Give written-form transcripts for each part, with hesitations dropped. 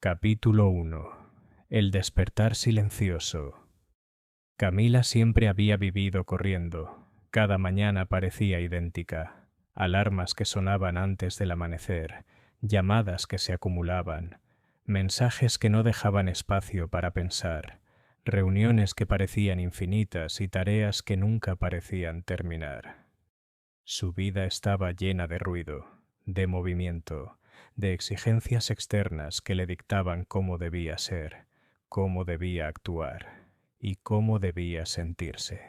Capítulo 1. El despertar silencioso. Camila siempre había vivido corriendo. Cada mañana parecía idéntica. Alarmas que sonaban antes del amanecer, llamadas que se acumulaban, mensajes que no dejaban espacio para pensar, reuniones que parecían infinitas y tareas que nunca parecían terminar. Su vida estaba llena de ruido, de movimiento, de exigencias externas que le dictaban cómo debía ser, cómo debía actuar y cómo debía sentirse.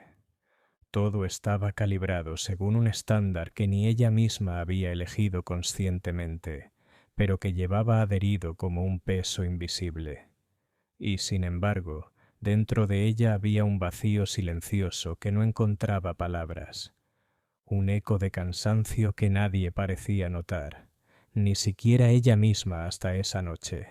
Todo estaba calibrado según un estándar que ni ella misma había elegido conscientemente, pero que llevaba adherido como un peso invisible. Y, sin embargo, dentro de ella había un vacío silencioso que no encontraba palabras, un eco de cansancio que nadie parecía notar, ni siquiera ella misma hasta esa noche.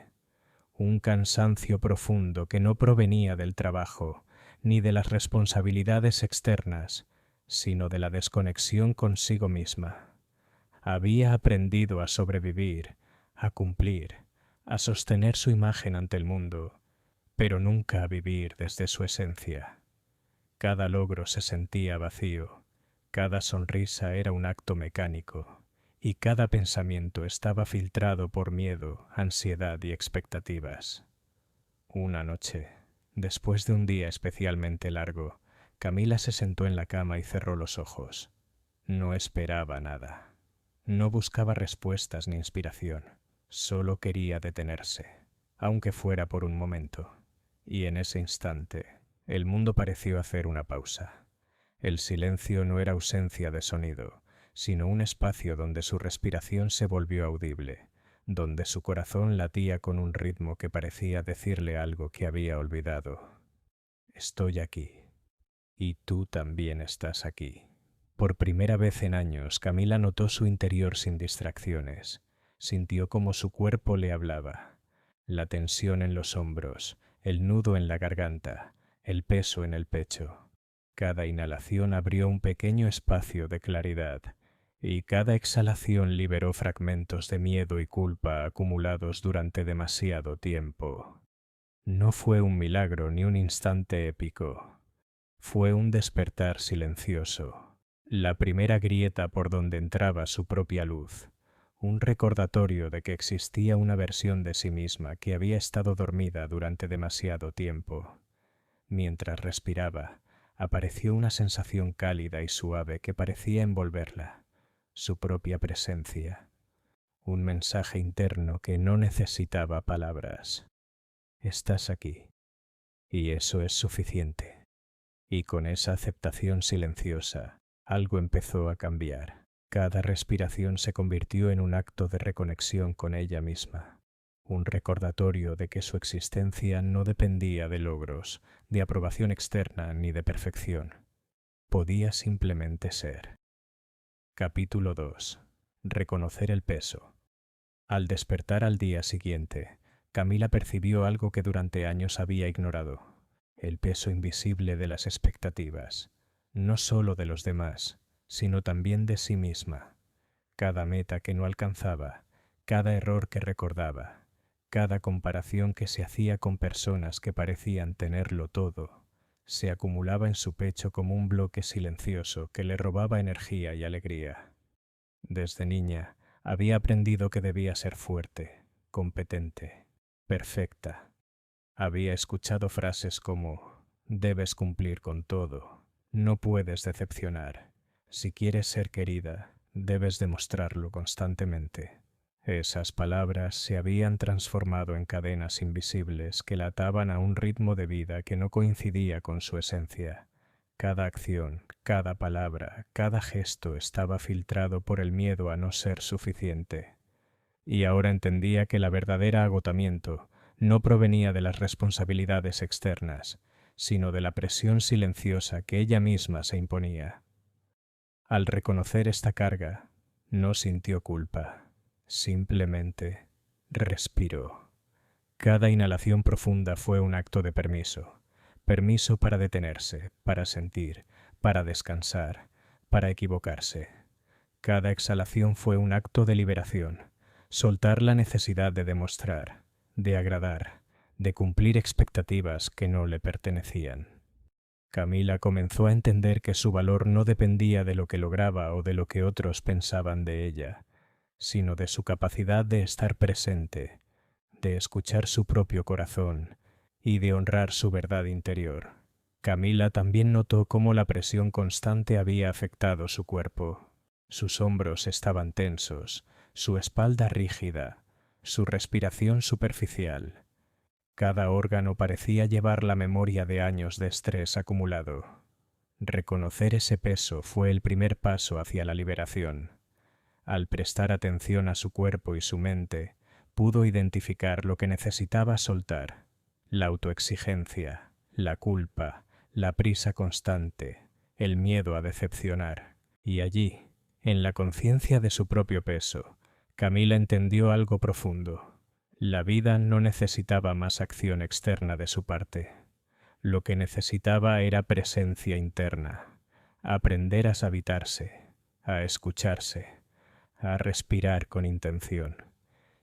Un cansancio profundo que no provenía del trabajo, ni de las responsabilidades externas, sino de la desconexión consigo misma. Había aprendido a sobrevivir, a cumplir, a sostener su imagen ante el mundo, pero nunca a vivir desde su esencia. Cada logro se sentía vacío, cada sonrisa era un acto mecánico, y cada pensamiento estaba filtrado por miedo, ansiedad y expectativas. Una noche, después de un día especialmente largo, Camila se sentó en la cama y cerró los ojos. No esperaba nada. No buscaba respuestas ni inspiración. Solo quería detenerse, aunque fuera por un momento. Y en ese instante, el mundo pareció hacer una pausa. El silencio no era ausencia de sonido, sino un espacio donde su respiración se volvió audible, donde su corazón latía con un ritmo que parecía decirle algo que había olvidado. Estoy aquí, y tú también estás aquí. Por primera vez en años, Camila notó su interior sin distracciones. Sintió como su cuerpo le hablaba. La tensión en los hombros, el nudo en la garganta, el peso en el pecho. Cada inhalación abrió un pequeño espacio de claridad, y cada exhalación liberó fragmentos de miedo y culpa acumulados durante demasiado tiempo. No fue un milagro ni un instante épico. Fue un despertar silencioso, la primera grieta por donde entraba su propia luz, un recordatorio de que existía una versión de sí misma que había estado dormida durante demasiado tiempo. Mientras respiraba, apareció una sensación cálida y suave que parecía envolverla, su propia presencia, un mensaje interno que no necesitaba palabras. Estás aquí, y eso es suficiente. Y con esa aceptación silenciosa, algo empezó a cambiar. Cada respiración se convirtió en un acto de reconexión con ella misma, un recordatorio de que su existencia no dependía de logros, de aprobación externa ni de perfección. Podía simplemente ser. Capítulo 2. Reconocer el peso. Al despertar al día siguiente, Camila percibió algo que durante años había ignorado. El peso invisible de las expectativas, no solo de los demás, sino también de sí misma. Cada meta que no alcanzaba, cada error que recordaba, cada comparación que se hacía con personas que parecían tenerlo todo, se acumulaba en su pecho como un bloque silencioso que le robaba energía y alegría. Desde niña había aprendido que debía ser fuerte, competente, perfecta. Había escuchado frases como: debes cumplir con todo, no puedes decepcionar, si quieres ser querida, debes demostrarlo constantemente. Esas palabras se habían transformado en cadenas invisibles que la ataban a un ritmo de vida que no coincidía con su esencia. Cada acción, cada palabra, cada gesto estaba filtrado por el miedo a no ser suficiente. Y ahora entendía que el verdadero agotamiento no provenía de las responsabilidades externas, sino de la presión silenciosa que ella misma se imponía. Al reconocer esta carga, no sintió culpa, simplemente respiró. Cada inhalación profunda fue un acto de permiso, permiso para detenerse, para sentir, para descansar, para equivocarse. Cada exhalación fue un acto de liberación, soltar la necesidad de demostrar, de agradar, de cumplir expectativas que no le pertenecían. Camila comenzó a entender que su valor no dependía de lo que lograba o de lo que otros pensaban de ella, sino de su capacidad de estar presente, de escuchar su propio corazón y de honrar su verdad interior. Camila también notó cómo la presión constante había afectado su cuerpo. Sus hombros estaban tensos, su espalda rígida, su respiración superficial. Cada órgano parecía llevar la memoria de años de estrés acumulado. Reconocer ese peso fue el primer paso hacia la liberación. Al prestar atención a su cuerpo y su mente, pudo identificar lo que necesitaba soltar: la autoexigencia, la culpa, la prisa constante, el miedo a decepcionar. Y allí, en la conciencia de su propio peso, Camila entendió algo profundo. La vida no necesitaba más acción externa de su parte. Lo que necesitaba era presencia interna, aprender a habitarse, a escucharse, a respirar con intención.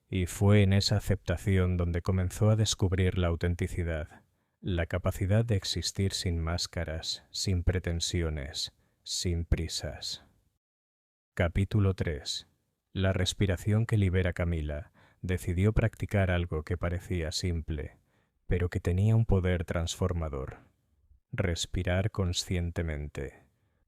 Y fue en esa aceptación donde comenzó a descubrir la autenticidad, la capacidad de existir sin máscaras, sin pretensiones, sin prisas. Capítulo 3. La respiración que libera Camila decidió practicar algo que parecía simple, pero que tenía un poder transformador: respirar conscientemente,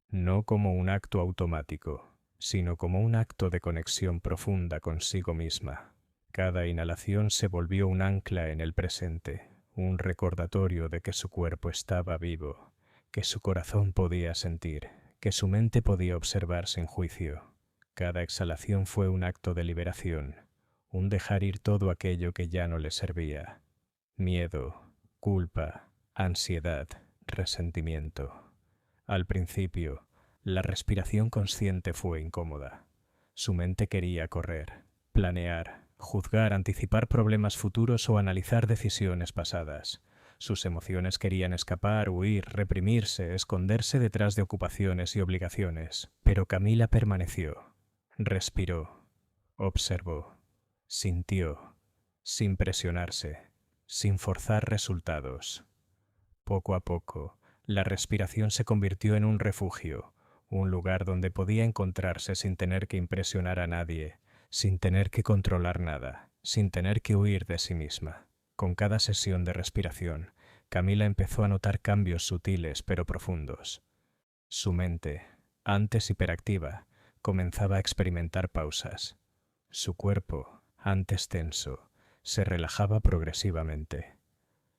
no como un acto automático, sino como un acto de conexión profunda consigo misma. Cada inhalación se volvió un ancla en el presente, un recordatorio de que su cuerpo estaba vivo, que su corazón podía sentir, que su mente podía observar sin juicio. Cada exhalación fue un acto de liberación, un dejar ir todo aquello que ya no le servía: miedo, culpa, ansiedad, resentimiento. Al principio, la respiración consciente fue incómoda. Su mente quería correr, planear, juzgar, anticipar problemas futuros o analizar decisiones pasadas. Sus emociones querían escapar, huir, reprimirse, esconderse detrás de ocupaciones y obligaciones. Pero Camila permaneció, respiró, observó, sintió, sin presionarse, sin forzar resultados. Poco a poco, la respiración se convirtió en un refugio, un lugar donde podía encontrarse sin tener que impresionar a nadie, sin tener que controlar nada, sin tener que huir de sí misma. Con cada sesión de respiración, Camila empezó a notar cambios sutiles pero profundos. Su mente, antes hiperactiva, comenzaba a experimentar pausas. Su cuerpo, antes tenso, se relajaba progresivamente.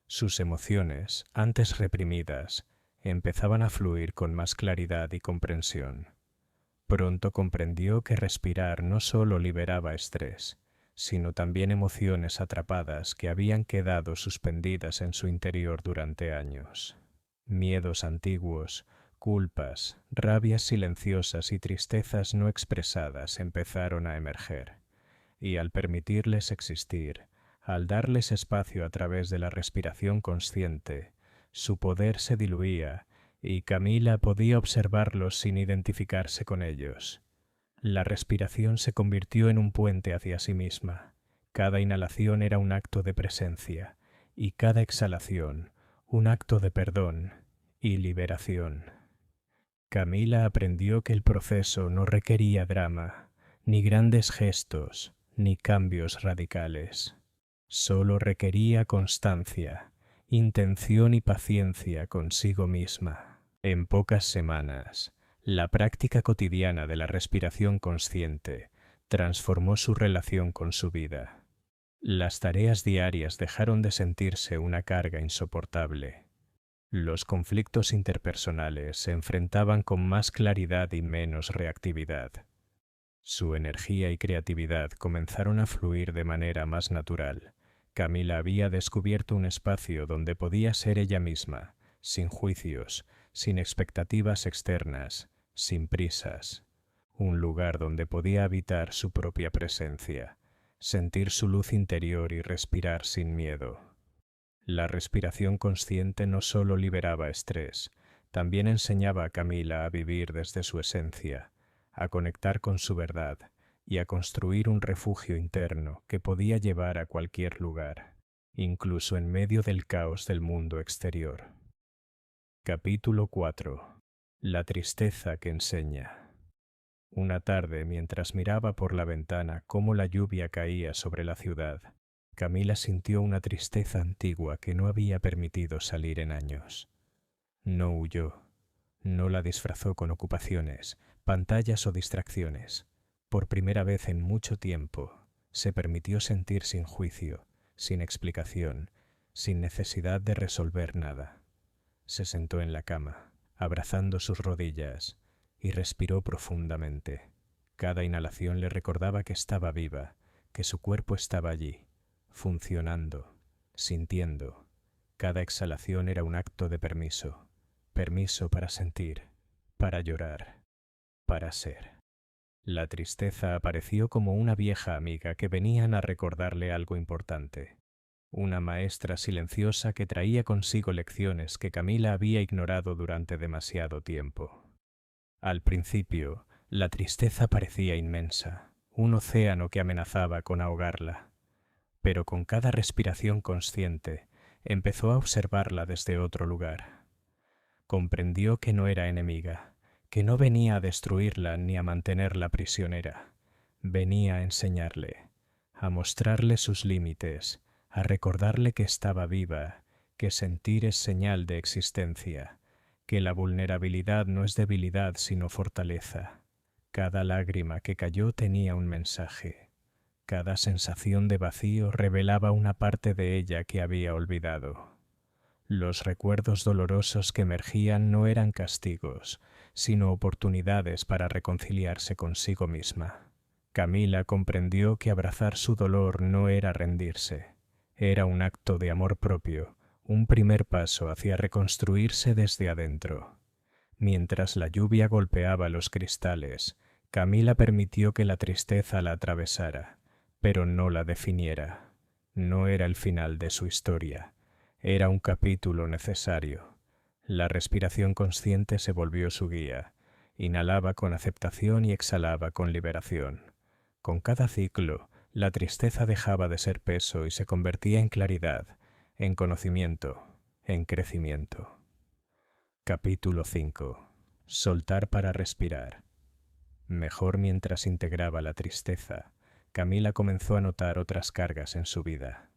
Sus emociones, antes reprimidas, empezaban a fluir con más claridad y comprensión. Pronto comprendió que respirar no solo liberaba estrés, sino también emociones atrapadas que habían quedado suspendidas en su interior durante años. Miedos antiguos, culpas, rabias silenciosas y tristezas no expresadas empezaron a emerger, y al permitirles existir, al darles espacio a través de la respiración consciente, su poder se diluía y Camila podía observarlos sin identificarse con ellos. La respiración se convirtió en un puente hacia sí misma. Cada inhalación era un acto de presencia y cada exhalación un acto de perdón y liberación. Camila aprendió que el proceso no requería drama, ni grandes gestos, ni cambios radicales. Solo requería constancia, intención y paciencia consigo misma. En pocas semanas, la práctica cotidiana de la respiración consciente transformó su relación con su vida. Las tareas diarias dejaron de sentirse una carga insoportable. Los conflictos interpersonales se enfrentaban con más claridad y menos reactividad. Su energía y creatividad comenzaron a fluir de manera más natural. Camila había descubierto un espacio donde podía ser ella misma, sin juicios, sin expectativas externas, sin prisas. Un lugar donde podía habitar su propia presencia, sentir su luz interior y respirar sin miedo. La respiración consciente no solo liberaba estrés, también enseñaba a Camila a vivir desde su esencia, a conectar con su verdad y a construir un refugio interno que podía llevar a cualquier lugar. incluso en medio del caos del mundo exterior. Capítulo 4. La tristeza que enseña. Una tarde, mientras miraba por la ventana cómo la lluvia caía sobre la ciudad, Camila sintió una tristeza antigua que no había permitido salir en años. No huyó, no la disfrazó con ocupaciones, pantallas o distracciones. Por primera vez en mucho tiempo, se permitió sentir sin juicio, sin explicación, sin necesidad de resolver nada. Se sentó en la cama, abrazando sus rodillas, y respiró profundamente. Cada inhalación le recordaba que estaba viva, que su cuerpo estaba allí, funcionando, sintiendo. Cada exhalación era un acto de permiso, permiso para sentir, para llorar, para ser. La tristeza apareció como una vieja amiga que venían a recordarle algo importante. Una maestra silenciosa que traía consigo lecciones que Camila había ignorado durante demasiado tiempo. Al principio, la tristeza parecía inmensa, un océano que amenazaba con ahogarla. Pero con cada respiración consciente, empezó a observarla desde otro lugar. Comprendió que no era enemiga, que no venía a destruirla ni a mantenerla prisionera. Venía a enseñarle, a mostrarle sus límites, a recordarle que estaba viva, que sentir es señal de existencia, que la vulnerabilidad no es debilidad sino fortaleza. Cada lágrima que cayó tenía un mensaje. Cada sensación de vacío revelaba una parte de ella que había olvidado. Los recuerdos dolorosos que emergían no eran castigos, sino oportunidades para reconciliarse consigo misma. Camila comprendió que abrazar su dolor no era rendirse, era un acto de amor propio, un primer paso hacia reconstruirse desde adentro. Mientras la lluvia golpeaba los cristales, Camila permitió que la tristeza la atravesara, pero no la definiera. No era el final de su historia, era un capítulo necesario. La respiración consciente se volvió su guía. Inhalaba con aceptación y exhalaba con liberación. Con cada ciclo, la tristeza dejaba de ser peso y se convertía en claridad, en conocimiento, en crecimiento. Capítulo 5. Soltar para respirar. Mejor mientras integraba la tristeza, Camila comenzó a notar otras cargas en su vida.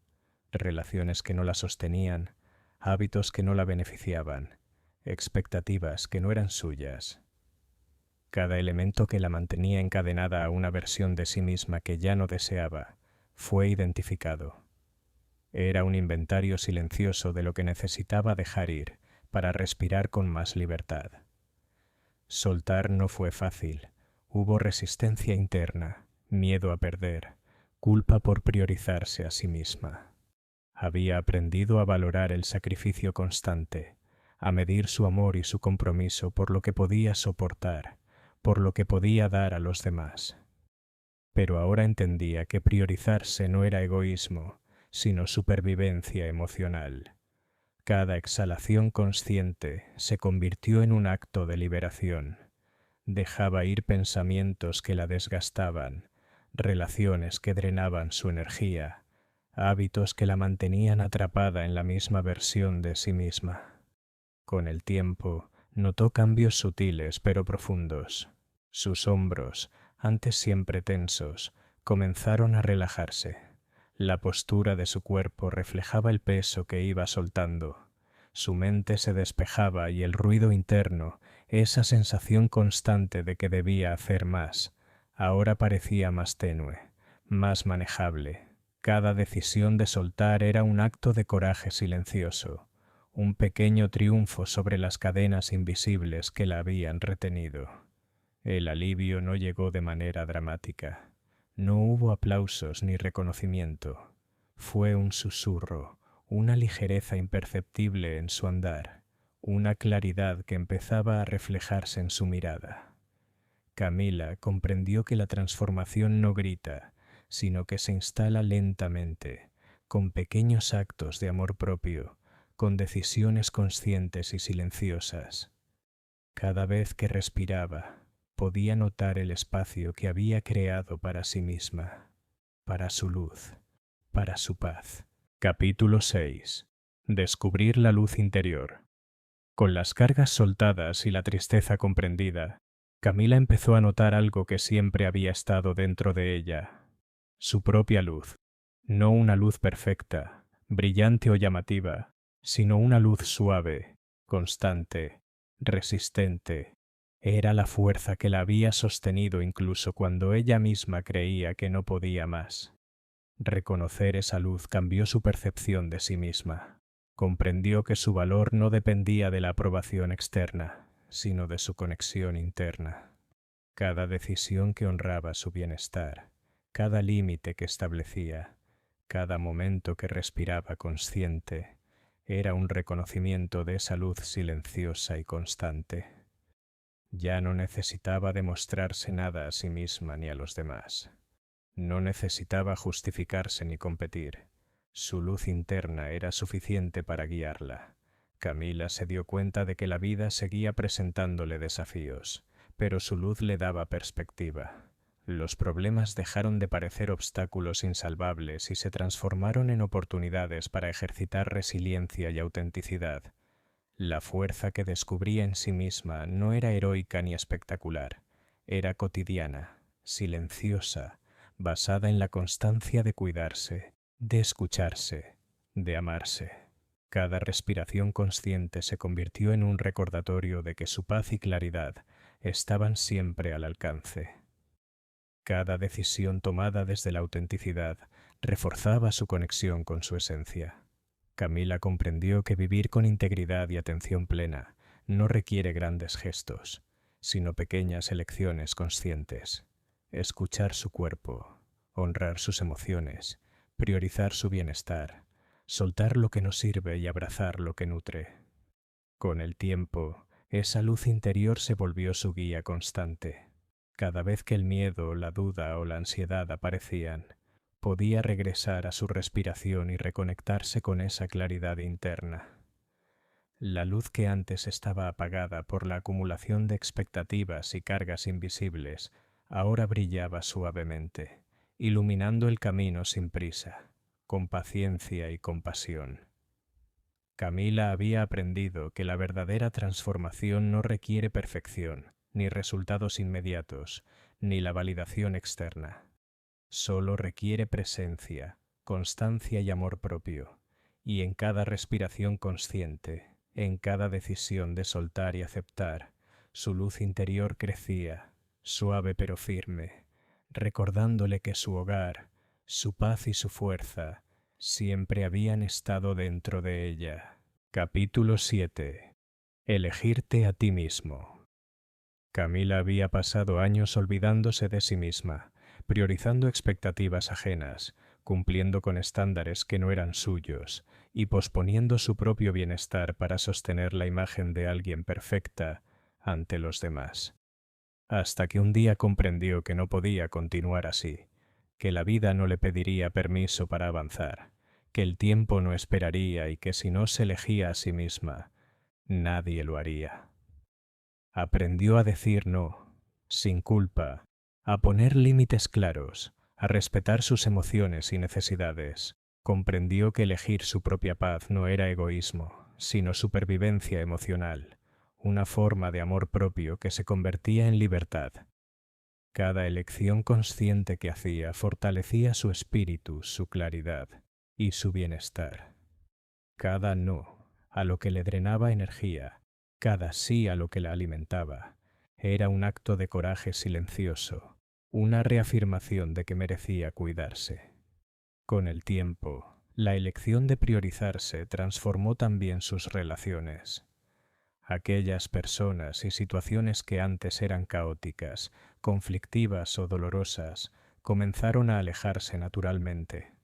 Relaciones que no la sostenían, hábitos que no la beneficiaban, expectativas que no eran suyas. Cada elemento que la mantenía encadenada a una versión de sí misma que ya no deseaba, fue identificado. Era un inventario silencioso de lo que necesitaba dejar ir para respirar con más libertad. Soltar no fue fácil. Hubo resistencia interna, miedo a perder, culpa por priorizarse a sí misma. Había aprendido a valorar el sacrificio constante, a medir su amor y su compromiso por lo que podía soportar, por lo que podía dar a los demás. Pero ahora entendía que priorizarse no era egoísmo, sino supervivencia emocional. Cada exhalación consciente se convirtió en un acto de liberación. Dejaba ir pensamientos que la desgastaban, relaciones que drenaban su energía, hábitos que la mantenían atrapada en la misma versión de sí misma. Con el tiempo, notó cambios sutiles pero profundos. Sus hombros, antes siempre tensos, comenzaron a relajarse. La postura de su cuerpo reflejaba el peso que iba soltando. Su mente se despejaba y el ruido interno, esa sensación constante de que debía hacer más, ahora parecía más tenue, más manejable. Cada decisión de soltar era un acto de coraje silencioso, un pequeño triunfo sobre las cadenas invisibles que la habían retenido. El alivio no llegó de manera dramática. No hubo aplausos ni reconocimiento. Fue un susurro, una ligereza imperceptible en su andar, una claridad que empezaba a reflejarse en su mirada. Camila comprendió que la transformación no grita, sino que se instala lentamente, con pequeños actos de amor propio, con decisiones conscientes y silenciosas. Cada vez que respiraba, podía notar el espacio que había creado para sí misma, para su luz, para su paz. Capítulo 6. Descubrir la luz interior. Con las cargas soltadas y la tristeza comprendida, Camila empezó a notar algo que siempre había estado dentro de ella: su propia luz. No una luz perfecta, brillante o llamativa, sino una luz suave, constante, resistente. Era la fuerza que la había sostenido incluso cuando ella misma creía que no podía más. Reconocer esa luz cambió su percepción de sí misma. Comprendió que su valor no dependía de la aprobación externa, sino de su conexión interna. Cada decisión que honraba su bienestar, cada límite que establecía, cada momento que respiraba consciente, era un reconocimiento de esa luz silenciosa y constante. Ya no necesitaba demostrarse nada a sí misma ni a los demás. No necesitaba justificarse ni competir. Su luz interna era suficiente para guiarla. Camila se dio cuenta de que la vida seguía presentándole desafíos, pero su luz le daba perspectiva. Los problemas dejaron de parecer obstáculos insalvables y se transformaron en oportunidades para ejercitar resiliencia y autenticidad. La fuerza que descubría en sí misma no era heroica ni espectacular, era cotidiana, silenciosa, basada en la constancia de cuidarse, de escucharse, de amarse. Cada respiración consciente se convirtió en un recordatorio de que su paz y claridad estaban siempre al alcance. Cada decisión tomada desde la autenticidad reforzaba su conexión con su esencia. Camila comprendió que vivir con integridad y atención plena no requiere grandes gestos, sino pequeñas elecciones conscientes. Escuchar su cuerpo, honrar sus emociones, priorizar su bienestar, soltar lo que no sirve y abrazar lo que nutre. Con el tiempo, esa luz interior se volvió su guía constante. Cada vez que el miedo, la duda o la ansiedad aparecían, podía regresar a su respiración y reconectarse con esa claridad interna. La luz que antes estaba apagada por la acumulación de expectativas y cargas invisibles, ahora brillaba suavemente, iluminando el camino sin prisa, con paciencia y compasión. Camila había aprendido que la verdadera transformación no requiere perfección, ni resultados inmediatos, ni la validación externa. Solo requiere presencia, constancia y amor propio, y en cada respiración consciente, en cada decisión de soltar y aceptar, su luz interior crecía, suave pero firme, recordándole que su hogar, su paz y su fuerza siempre habían estado dentro de ella. Capítulo 7. Elegirte a ti mismo. Camila había pasado años olvidándose de sí misma, priorizando expectativas ajenas, cumpliendo con estándares que no eran suyos y posponiendo su propio bienestar para sostener la imagen de alguien perfecta ante los demás. Hasta que un día comprendió que no podía continuar así, que la vida no le pediría permiso para avanzar, que el tiempo no esperaría y que si no se elegía a sí misma, nadie lo haría. Aprendió a decir no, sin culpa, a poner límites claros, a respetar sus emociones y necesidades. Comprendió que elegir su propia paz no era egoísmo, sino supervivencia emocional, una forma de amor propio que se convertía en libertad. Cada elección consciente que hacía fortalecía su espíritu, su claridad y su bienestar. Cada no, a lo que le drenaba energía, cada sí a lo que la alimentaba, era un acto de coraje silencioso, una reafirmación de que merecía cuidarse. Con el tiempo, la elección de priorizarse transformó también sus relaciones. Aquellas personas y situaciones que antes eran caóticas, conflictivas o dolorosas, comenzaron a alejarse naturalmente.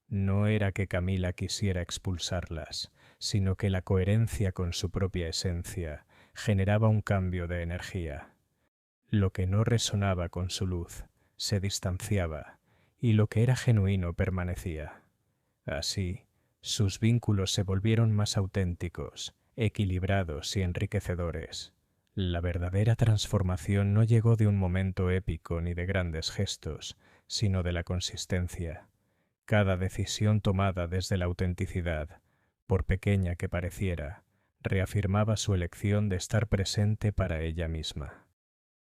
No era que Camila quisiera expulsarlas, sino que la coherencia con su propia esencia generaba un cambio de energía. Lo que no resonaba con su luz se distanciaba y lo que era genuino permanecía. Así, sus vínculos se volvieron más auténticos, equilibrados y enriquecedores. La verdadera transformación no llegó de un momento épico ni de grandes gestos, sino de la consistencia. Cada decisión tomada desde la autenticidad, por pequeña que pareciera, reafirmaba su elección de estar presente para ella misma.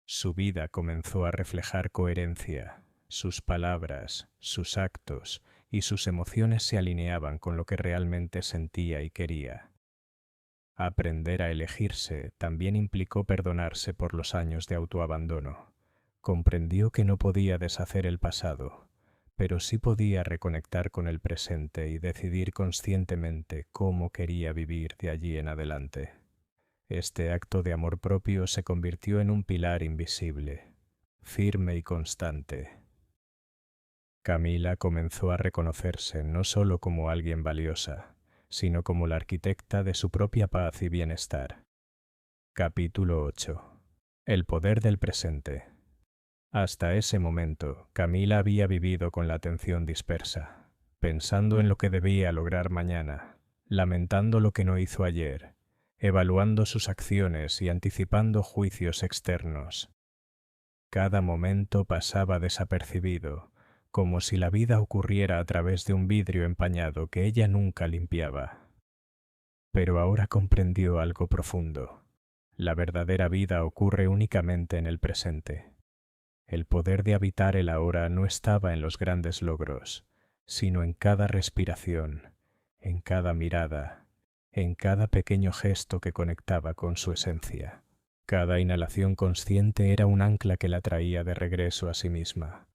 Su vida comenzó a reflejar coherencia. Sus palabras, sus actos y sus emociones se alineaban con lo que realmente sentía y quería. Aprender a elegirse también implicó perdonarse por los años de autoabandono. Comprendió que no podía deshacer el pasado, pero sí podía reconectar con el presente y decidir conscientemente cómo quería vivir de allí en adelante. Este acto de amor propio se convirtió en un pilar invisible, firme y constante. Camila comenzó a reconocerse no solo como alguien valiosa, sino como la arquitecta de su propia paz y bienestar. Capítulo 8. El poder del presente. Hasta ese momento, Camila había vivido con la atención dispersa, pensando en lo que debía lograr mañana, lamentando lo que no hizo ayer, evaluando sus acciones y anticipando juicios externos. Cada momento pasaba desapercibido, como si la vida ocurriera a través de un vidrio empañado que ella nunca limpiaba. Pero ahora comprendió algo profundo. La verdadera vida ocurre únicamente en el presente. El poder de habitar el ahora no estaba en los grandes logros, sino en cada respiración, en cada mirada, en cada pequeño gesto que conectaba con su esencia. Cada inhalación consciente era un ancla que la traía de regreso a sí misma.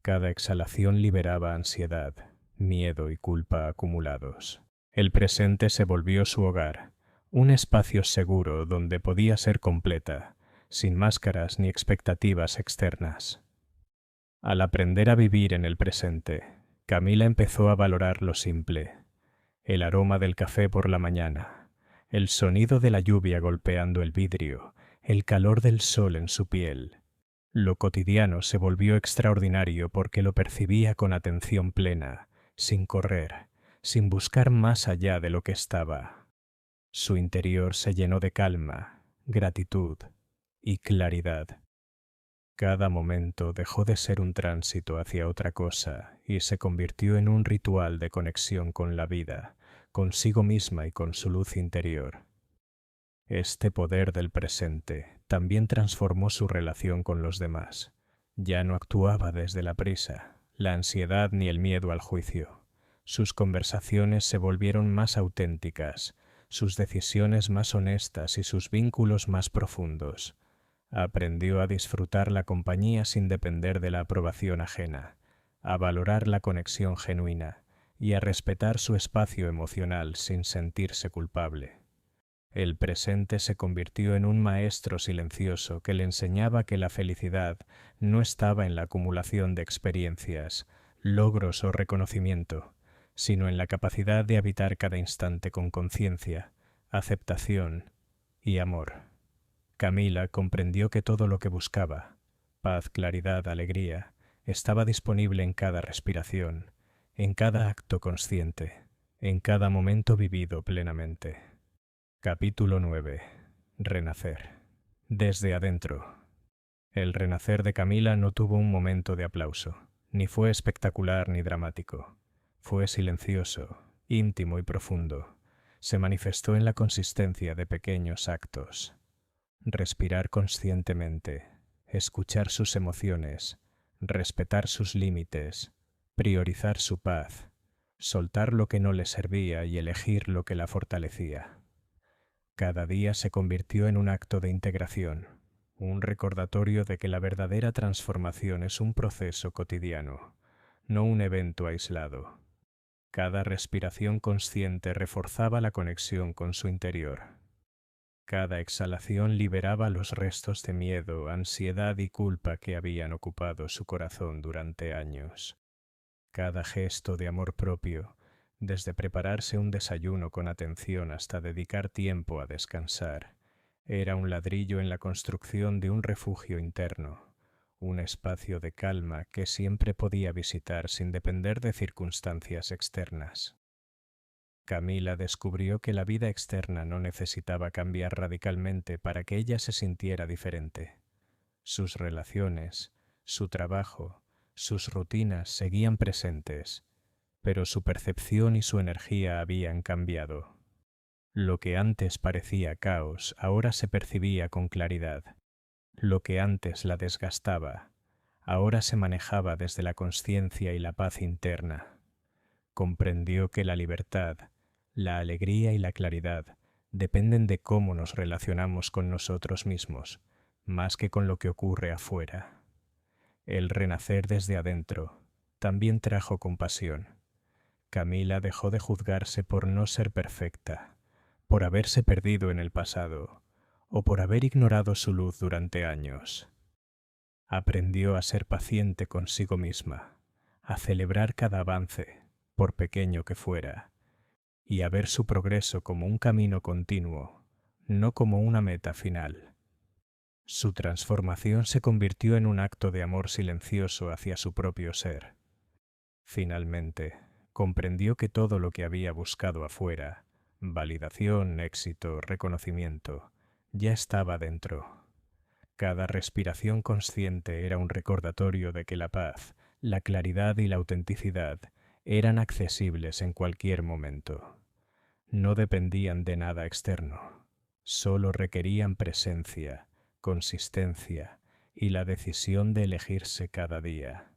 Cada exhalación liberaba ansiedad, miedo y culpa acumulados. El presente se volvió su hogar, un espacio seguro donde podía ser completa, sin máscaras ni expectativas externas. Al aprender a vivir en el presente, Camila empezó a valorar lo simple: el aroma del café por la mañana, el sonido de la lluvia golpeando el vidrio, el calor del sol en su piel. Lo cotidiano se volvió extraordinario porque lo percibía con atención plena, sin correr, sin buscar más allá de lo que estaba. Su interior se llenó de calma, gratitud y claridad. Cada momento dejó de ser un tránsito hacia otra cosa y se convirtió en un ritual de conexión con la vida, consigo misma y con su luz interior. Este poder del presente también transformó su relación con los demás. Ya no actuaba desde la prisa, la ansiedad ni el miedo al juicio. Sus conversaciones se volvieron más auténticas, sus decisiones más honestas y sus vínculos más profundos. Aprendió a disfrutar la compañía sin depender de la aprobación ajena, a valorar la conexión genuina y a respetar su espacio emocional sin sentirse culpable. El presente se convirtió en un maestro silencioso que le enseñaba que la felicidad no estaba en la acumulación de experiencias, logros o reconocimiento, sino en la capacidad de habitar cada instante con conciencia, aceptación y amor. Camila comprendió que todo lo que buscaba, paz, claridad, alegría, estaba disponible en cada respiración, en cada acto consciente, en cada momento vivido plenamente. Capítulo 9. Renacer. Desde adentro. El renacer de Camila no tuvo un momento de aplauso, ni fue espectacular ni dramático. Fue silencioso, íntimo y profundo. Se manifestó en la consistencia de pequeños actos. Respirar conscientemente, escuchar sus emociones, respetar sus límites, priorizar su paz, soltar lo que no le servía y elegir lo que la fortalecía. Cada día se convirtió en un acto de integración, un recordatorio de que la verdadera transformación es un proceso cotidiano, no un evento aislado. Cada respiración consciente reforzaba la conexión con su interior. Cada exhalación liberaba los restos de miedo, ansiedad y culpa que habían ocupado su corazón durante años. Cada gesto de amor propio, desde prepararse un desayuno con atención hasta dedicar tiempo a descansar, era un ladrillo en la construcción de un refugio interno, un espacio de calma que siempre podía visitar sin depender de circunstancias externas. Camila descubrió que la vida externa no necesitaba cambiar radicalmente para que ella se sintiera diferente. Sus relaciones, su trabajo, sus rutinas seguían presentes, pero su percepción y su energía habían cambiado. Lo que antes parecía caos ahora se percibía con claridad. Lo que antes la desgastaba ahora se manejaba desde la consciencia y la paz interna. Comprendió que la libertad, la alegría y la claridad dependen de cómo nos relacionamos con nosotros mismos, más que con lo que ocurre afuera. El renacer desde adentro también trajo compasión. Camila dejó de juzgarse por no ser perfecta, por haberse perdido en el pasado o por haber ignorado su luz durante años. Aprendió a ser paciente consigo misma, a celebrar cada avance, por pequeño que fuera, y a ver su progreso como un camino continuo, no como una meta final. Su transformación se convirtió en un acto de amor silencioso hacia su propio ser. Finalmente, comprendió que todo lo que había buscado afuera, validación, éxito, reconocimiento, ya estaba dentro. Cada respiración consciente era un recordatorio de que la paz, la claridad y la autenticidad eran accesibles en cualquier momento. No dependían de nada externo, solo requerían presencia, consistencia y la decisión de elegirse cada día.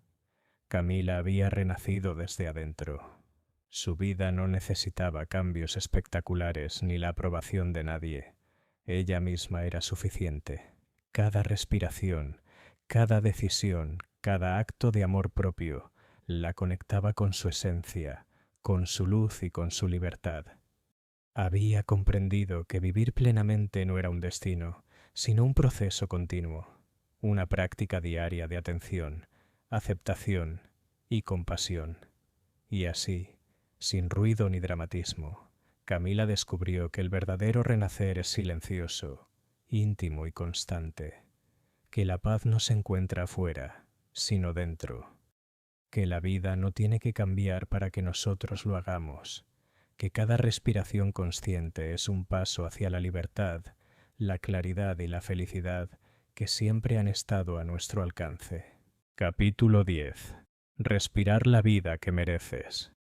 Camila había renacido desde adentro. Su vida no necesitaba cambios espectaculares ni la aprobación de nadie. Ella misma era suficiente. Cada respiración, cada decisión, cada acto de amor propio la conectaba con su esencia, con su luz y con su libertad. Había comprendido que vivir plenamente no era un destino, sino un proceso continuo, una práctica diaria de atención, aceptación y compasión. Y así, sin ruido ni dramatismo, Camila descubrió que el verdadero renacer es silencioso, íntimo y constante, que la paz no se encuentra afuera, sino dentro, que la vida no tiene que cambiar para que nosotros lo hagamos, que cada respiración consciente es un paso hacia la libertad, la claridad y la felicidad que siempre han estado a nuestro alcance. Capítulo 10. Respirar la vida que mereces.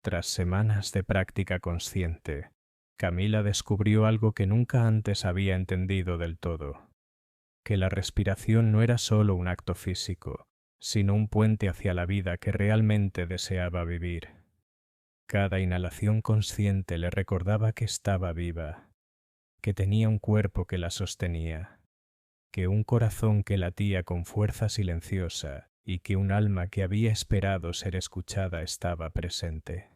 Tras semanas de práctica consciente, Camila descubrió algo que nunca antes había entendido del todo, que la respiración no era solo un acto físico, sino un puente hacia la vida que realmente deseaba vivir. Cada inhalación consciente le recordaba que estaba viva, que tenía un cuerpo que la sostenía, que un corazón que latía con fuerza silenciosa y que un alma que había esperado ser escuchada estaba presente.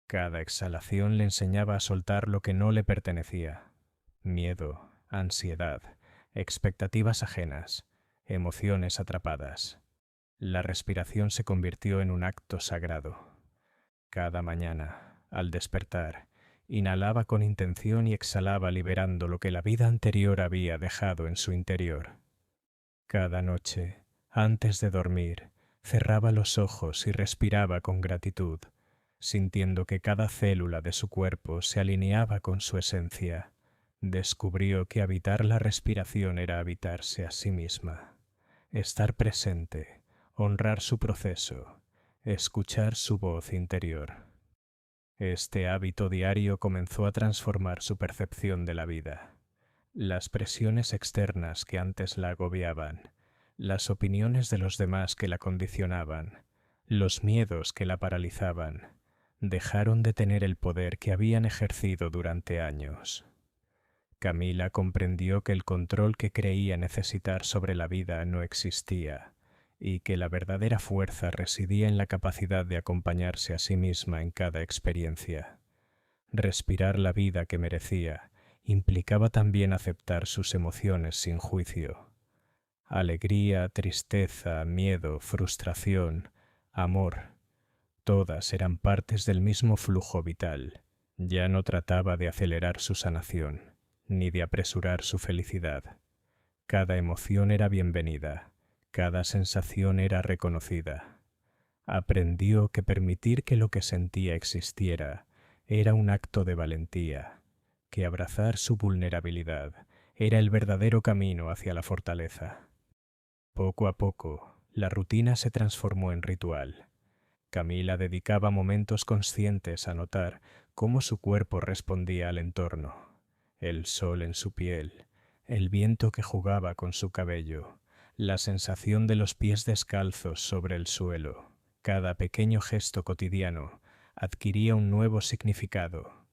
Cada exhalación le enseñaba a soltar lo que no le pertenecía: miedo, ansiedad, expectativas ajenas, emociones atrapadas. La respiración se convirtió en un acto sagrado. Cada mañana, al despertar, inhalaba con intención y exhalaba liberando lo que la vida anterior había dejado en su interior. Cada noche, antes de dormir, cerraba los ojos y respiraba con gratitud, sintiendo que cada célula de su cuerpo se alineaba con su esencia. Descubrió que habitar la respiración era habitarse a sí misma, estar presente, honrar su proceso, escuchar su voz interior. Este hábito diario comenzó a transformar su percepción de la vida. Las presiones externas que antes la agobiaban, las opiniones de los demás que la condicionaban, los miedos que la paralizaban, dejaron de tener el poder que habían ejercido durante años. Camila comprendió que el control que creía necesitar sobre la vida no existía y que la verdadera fuerza residía en la capacidad de acompañarse a sí misma en cada experiencia. Respirar la vida que merecía implicaba también aceptar sus emociones sin juicio. Alegría, tristeza, miedo, frustración, amor, todas eran partes del mismo flujo vital. Ya no trataba de acelerar su sanación, ni de apresurar su felicidad. Cada emoción era bienvenida, cada sensación era reconocida. Aprendió que permitir que lo que sentía existiera era un acto de valentía, que abrazar su vulnerabilidad era el verdadero camino hacia la fortaleza. Poco a poco, la rutina se transformó en ritual. Camila dedicaba momentos conscientes a notar cómo su cuerpo respondía al entorno. El sol en su piel, el viento que jugaba con su cabello, la sensación de los pies descalzos sobre el suelo. Cada pequeño gesto cotidiano adquiría un nuevo significado.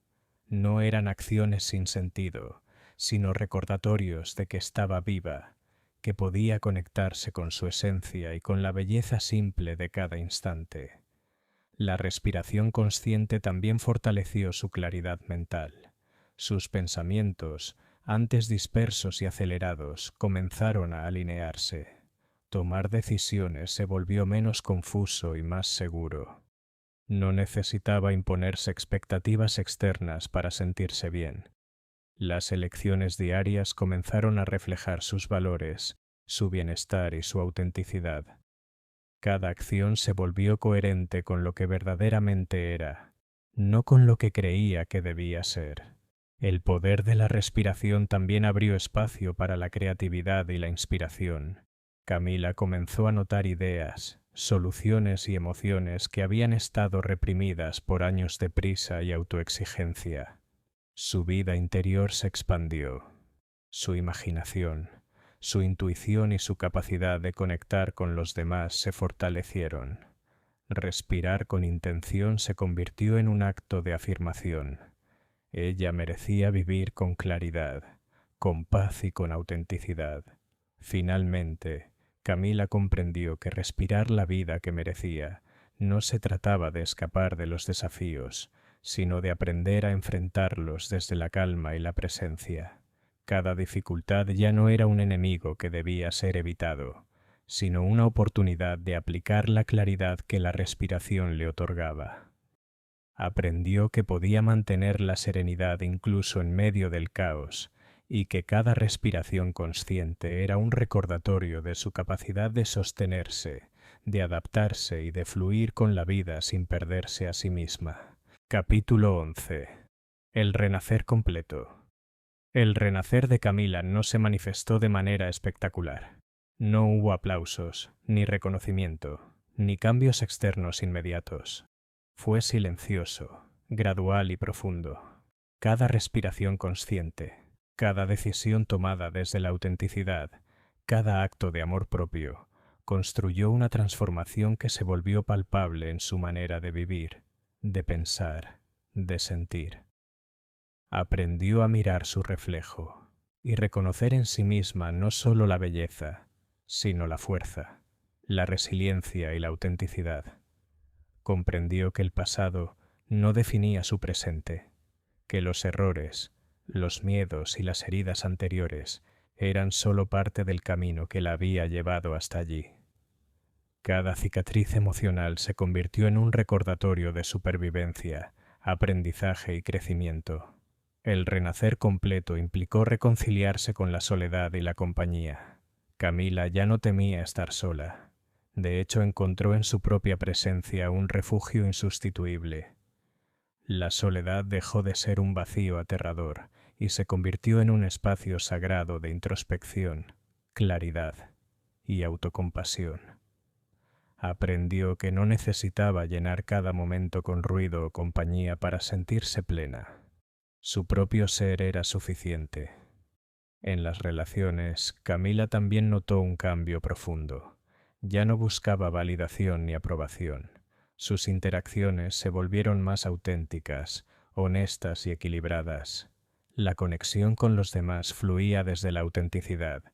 No eran acciones sin sentido, sino recordatorios de que estaba viva, que podía conectarse con su esencia y con la belleza simple de cada instante. La respiración consciente también fortaleció su claridad mental. Sus pensamientos, antes dispersos y acelerados, comenzaron a alinearse. Tomar decisiones se volvió menos confuso y más seguro. No necesitaba imponerse expectativas externas para sentirse bien. Las elecciones diarias comenzaron a reflejar sus valores, su bienestar y su autenticidad. Cada acción se volvió coherente con lo que verdaderamente era, no con lo que creía que debía ser. El poder de la respiración también abrió espacio para la creatividad y la inspiración. Camila comenzó a notar ideas, soluciones y emociones que habían estado reprimidas por años de prisa y autoexigencia. Su vida interior se expandió. Su imaginación, su intuición y su capacidad de conectar con los demás se fortalecieron. Respirar con intención se convirtió en un acto de afirmación. Ella merecía vivir con claridad, con paz y con autenticidad. Finalmente, Camila comprendió que respirar la vida que merecía no se trataba de escapar de los desafíos, sino de aprender a enfrentarlos desde la calma y la presencia. Cada dificultad ya no era un enemigo que debía ser evitado, sino una oportunidad de aplicar la claridad que la respiración le otorgaba. Aprendió que podía mantener la serenidad incluso en medio del caos, y que cada respiración consciente era un recordatorio de su capacidad de sostenerse, de adaptarse y de fluir con la vida sin perderse a sí misma. Capítulo 11. El renacer completo. El renacer de Camila no se manifestó de manera espectacular. No hubo aplausos, ni reconocimiento, ni cambios externos inmediatos. Fue silencioso, gradual y profundo. Cada respiración consciente, cada decisión tomada desde la autenticidad, cada acto de amor propio, construyó una transformación que se volvió palpable en su manera de vivir, de pensar, de sentir. Aprendió a mirar su reflejo y reconocer en sí misma no solo la belleza, sino la fuerza, la resiliencia y la autenticidad. Comprendió que el pasado no definía su presente, que los errores, los miedos y las heridas anteriores eran solo parte del camino que la había llevado hasta allí. Cada cicatriz emocional se convirtió en un recordatorio de supervivencia, aprendizaje y crecimiento. El renacer completo implicó reconciliarse con la soledad y la compañía. Camila ya no temía estar sola. De hecho, encontró en su propia presencia un refugio insustituible. La soledad dejó de ser un vacío aterrador y se convirtió en un espacio sagrado de introspección, claridad y autocompasión. Aprendió que no necesitaba llenar cada momento con ruido o compañía para sentirse plena. Su propio ser era suficiente. En las relaciones, Camila también notó un cambio profundo. Ya no buscaba validación ni aprobación. Sus interacciones se volvieron más auténticas, honestas y equilibradas. La conexión con los demás fluía desde la autenticidad,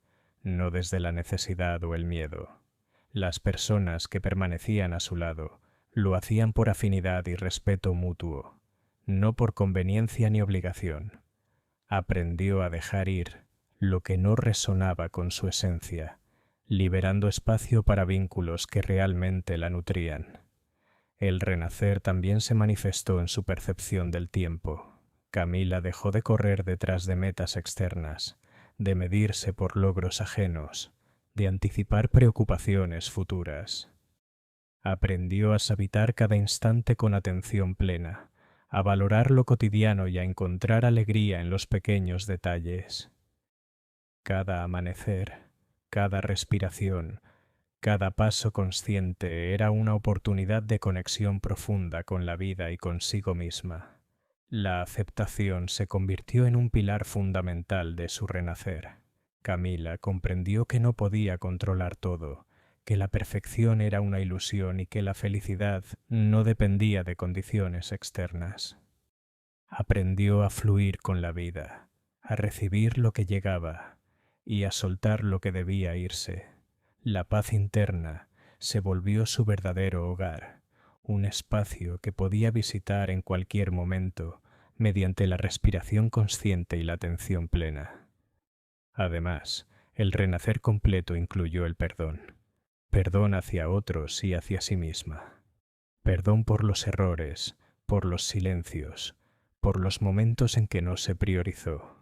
no desde la necesidad o el miedo. Las personas que permanecían a su lado lo hacían por afinidad y respeto mutuo, no por conveniencia ni obligación. Aprendió a dejar ir lo que no resonaba con su esencia, liberando espacio para vínculos que realmente la nutrían. El renacer también se manifestó en su percepción del tiempo. Camila dejó de correr detrás de metas externas, de medirse por logros ajenos, de anticipar preocupaciones futuras. Aprendió a habitar cada instante con atención plena, a valorar lo cotidiano y a encontrar alegría en los pequeños detalles. Cada amanecer, cada respiración, Cada paso consciente era una oportunidad de conexión profunda con la vida y consigo misma. La aceptación se convirtió en un pilar fundamental de su renacer. Camila comprendió que no podía controlar todo, que la perfección era una ilusión y que la felicidad no dependía de condiciones externas. Aprendió a fluir con la vida, a recibir lo que llegaba y a soltar lo que debía irse. La paz interna se volvió su verdadero hogar, un espacio que podía visitar en cualquier momento mediante la respiración consciente y la atención plena. Además, el renacer completo incluyó el perdón. Perdón hacia otros y hacia sí misma. Perdón por los errores, por los silencios, por los momentos en que no se priorizó.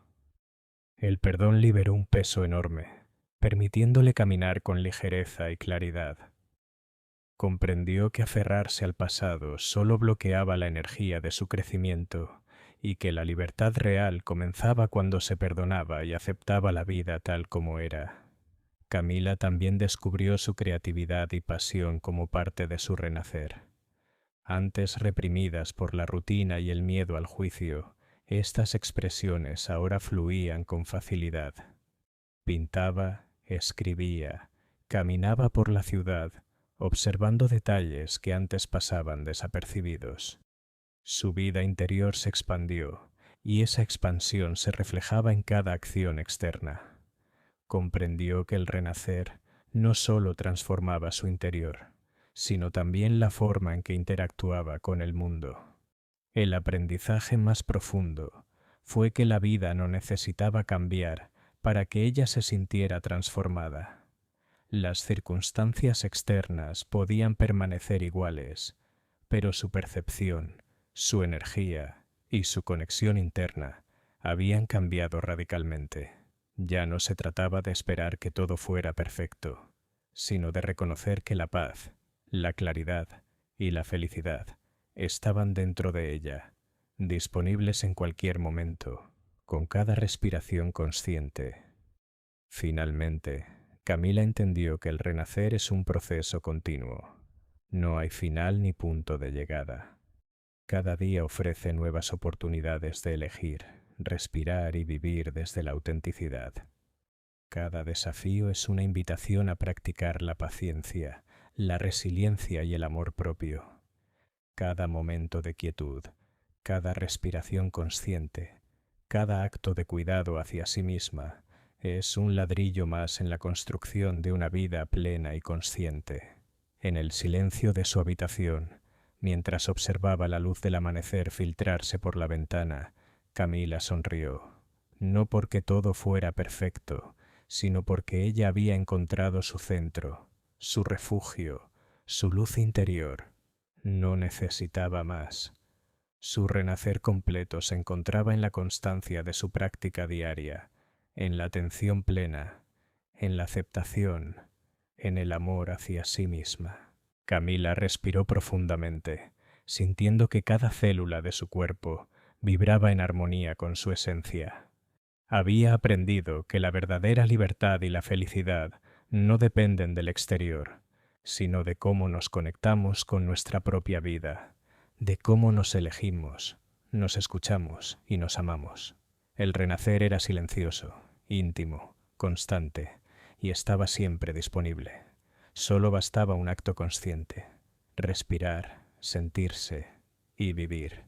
El perdón liberó un peso enorme, permitiéndole caminar con ligereza y claridad. Comprendió que aferrarse al pasado solo bloqueaba la energía de su crecimiento y que la libertad real comenzaba cuando se perdonaba y aceptaba la vida tal como era. Camila también descubrió su creatividad y pasión como parte de su renacer. Antes reprimidas por la rutina y el miedo al juicio, estas expresiones ahora fluían con facilidad. Pintaba, escribía, caminaba por la ciudad, observando detalles que antes pasaban desapercibidos. Su vida interior se expandió, y esa expansión se reflejaba en cada acción externa. Comprendió que el renacer no solo transformaba su interior, sino también la forma en que interactuaba con el mundo. El aprendizaje más profundo fue que la vida no necesitaba cambiar para que ella se sintiera transformada. Las circunstancias externas podían permanecer iguales, pero su percepción, su energía y su conexión interna habían cambiado radicalmente. Ya no se trataba de esperar que todo fuera perfecto, sino de reconocer que la paz, la claridad y la felicidad estaban dentro de ella, disponibles en cualquier momento, con cada respiración consciente. Finalmente, Camila entendió que el renacer es un proceso continuo. No hay final ni punto de llegada. Cada día ofrece nuevas oportunidades de elegir, respirar y vivir desde la autenticidad. Cada desafío es una invitación a practicar la paciencia, la resiliencia y el amor propio. Cada momento de quietud, cada respiración consciente, cada acto de cuidado hacia sí misma es un ladrillo más en la construcción de una vida plena y consciente. En el silencio de su habitación, mientras observaba la luz del amanecer filtrarse por la ventana, Camila sonrió, no porque todo fuera perfecto, sino porque ella había encontrado su centro, su refugio, su luz interior. No necesitaba más. Su renacer completo se encontraba en la constancia de su práctica diaria, en la atención plena, en la aceptación, en el amor hacia sí misma. Camila respiró profundamente, sintiendo que cada célula de su cuerpo vibraba en armonía con su esencia. Había aprendido que la verdadera libertad y la felicidad no dependen del exterior, sino de cómo nos conectamos con nuestra propia vida, de cómo nos elegimos, nos escuchamos y nos amamos. El renacer era silencioso, íntimo, constante, y estaba siempre disponible. Solo bastaba un acto consciente, respirar, sentirse y vivir.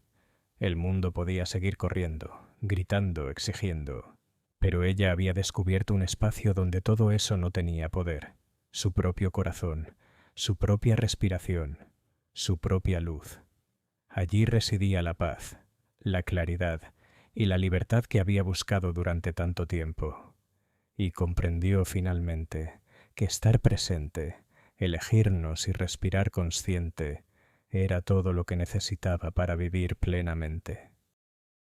El mundo podía seguir corriendo, gritando, exigiendo, pero ella había descubierto un espacio donde todo eso no tenía poder, su propio corazón, su propia respiración, su propia luz. Allí residía la paz, la claridad y la libertad que había buscado durante tanto tiempo. Y comprendió finalmente que estar presente, elegirnos y respirar consciente era todo lo que necesitaba para vivir plenamente.